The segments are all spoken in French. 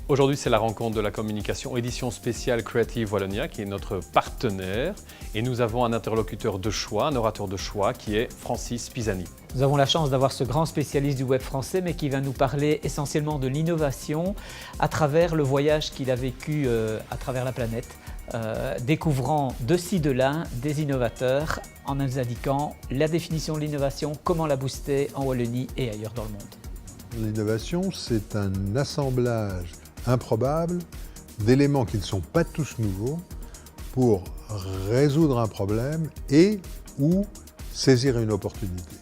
Aujourd'hui, c'est la rencontre de la communication, édition spéciale Creative Wallonia, qui est notre partenaire. Et nous avons un interlocuteur de choix, un orateur de choix, qui est Francis Pisani. Nous avons la chance d'avoir ce grand spécialiste du web français, mais qui va nous parler essentiellement de l'innovation à travers le voyage qu'il a vécu à travers la planète, découvrant de ci, de là des innovateurs en nous indiquant la définition de l'innovation, comment la booster en Wallonie et ailleurs dans le monde. L'innovation, c'est un assemblage improbable d'éléments qui ne sont pas tous nouveaux pour résoudre un problème et ou saisir une opportunité.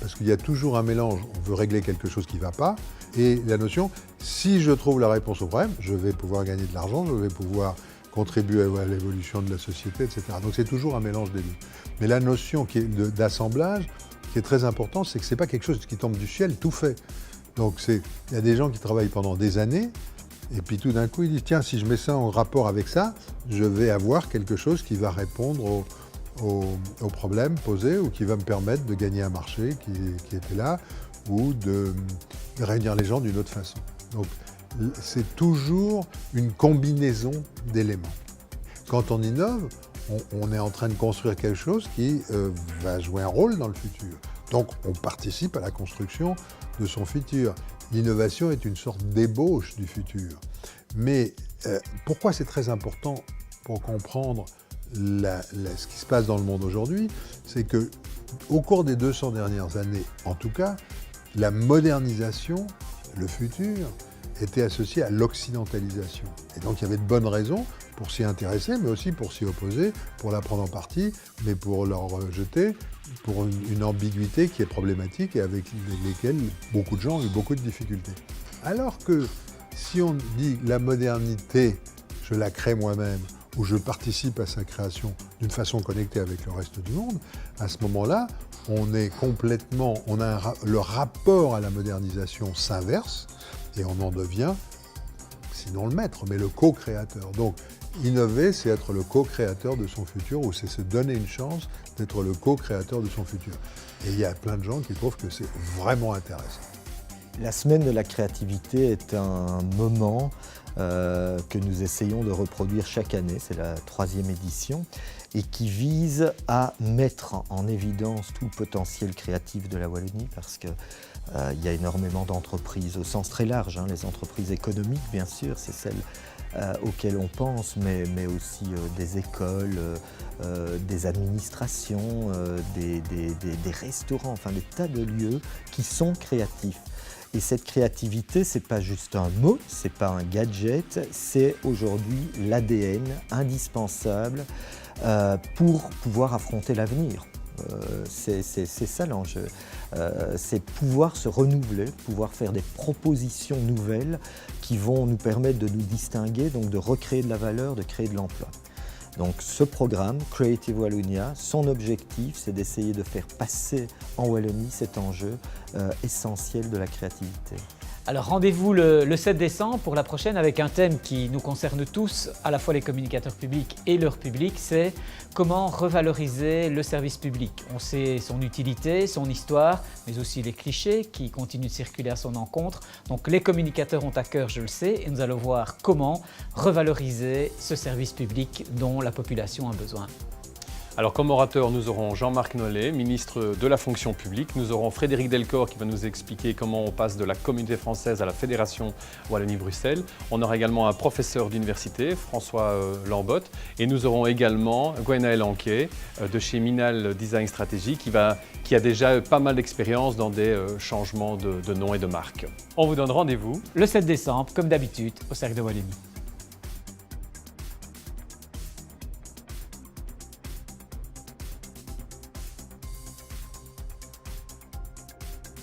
Parce qu'il y a toujours un mélange, on veut régler quelque chose qui ne va pas, et la notion, si je trouve la réponse au problème, je vais pouvoir gagner de l'argent, je vais pouvoir contribuer à l'évolution de la société, etc. Donc c'est toujours un mélange des deux. Mais la notion d'assemblage, qui est très importante, c'est que ce n'est pas quelque chose qui tombe du ciel, tout fait. Donc il y a des gens qui travaillent pendant des années, et puis tout d'un coup, ils disent, tiens, si je mets ça en rapport avec ça, je vais avoir quelque chose qui va répondre aux problèmes posés ou qui va me permettre de gagner un marché qui était là ou de réunir les gens d'une autre façon. Donc c'est toujours une combinaison d'éléments. Quand on innove, on est en train de construire quelque chose qui va jouer un rôle dans le futur. Donc on participe à la construction de son futur. L'innovation est une sorte d'ébauche du futur. Mais pourquoi c'est très important pour comprendre ce qui se passe dans le monde aujourd'hui, c'est qu'au cours des 200 dernières années, en tout cas, la modernisation, le futur, était associé à l'occidentalisation. Et donc il y avait de bonnes raisons pour s'y intéresser, mais aussi pour s'y opposer, pour la prendre en partie, mais pour leur jeter, pour une ambiguïté qui est problématique et avec lesquelles beaucoup de gens ont eu beaucoup de difficultés. Alors que si on dit la modernité, je la crée moi-même, ou je participe à sa création d'une façon connectée avec le reste du monde, à ce moment-là, le rapport à la modernisation s'inverse et on en devient, sinon le maître, mais le co-créateur. Donc, innover, c'est être le co-créateur de son futur ou c'est se donner une chance d'être le co-créateur de son futur. Et il y a plein de gens qui trouvent que c'est vraiment intéressant. La semaine de la créativité est un moment que nous essayons de reproduire chaque année, c'est la 3e édition, et qui vise à mettre en évidence tout le potentiel créatif de la Wallonie parce qu'il y a énormément d'entreprises au sens très large, les entreprises économiques bien sûr, c'est celles auxquelles on pense, mais aussi des écoles, des administrations, des restaurants, enfin des tas de lieux qui sont créatifs. Et cette créativité, ce n'est pas juste un mot, ce n'est pas un gadget, c'est aujourd'hui l'ADN indispensable pour pouvoir affronter l'avenir. C'est ça l'enjeu. C'est pouvoir se renouveler, pouvoir faire des propositions nouvelles qui vont nous permettre de nous distinguer, donc de recréer de la valeur, de créer de l'emploi. Donc ce programme, Creative Wallonia, son objectif, c'est d'essayer de faire passer en Wallonie cet enjeu essentiel de la créativité. Alors rendez-vous le 7 décembre pour la prochaine avec un thème qui nous concerne tous, à la fois les communicateurs publics et leur public, c'est comment revaloriser le service public. On sait son utilité, son histoire, mais aussi les clichés qui continuent de circuler à son encontre. Donc les communicateurs ont à cœur, je le sais, et nous allons voir comment revaloriser ce service public dont la population a besoin. Alors comme orateur, nous aurons Jean-Marc Nollet, ministre de la fonction publique. Nous aurons Frédéric Delcor qui va nous expliquer comment on passe de la communauté française à la Fédération Wallonie-Bruxelles. On aura également un professeur d'université, François Lambotte. Et nous aurons également Gwenaël Anquet de chez Minal Design Stratégie qui a déjà pas mal d'expérience dans des changements de nom et de marque. On vous donne rendez-vous le 7 décembre, comme d'habitude, au Cercle de Wallonie.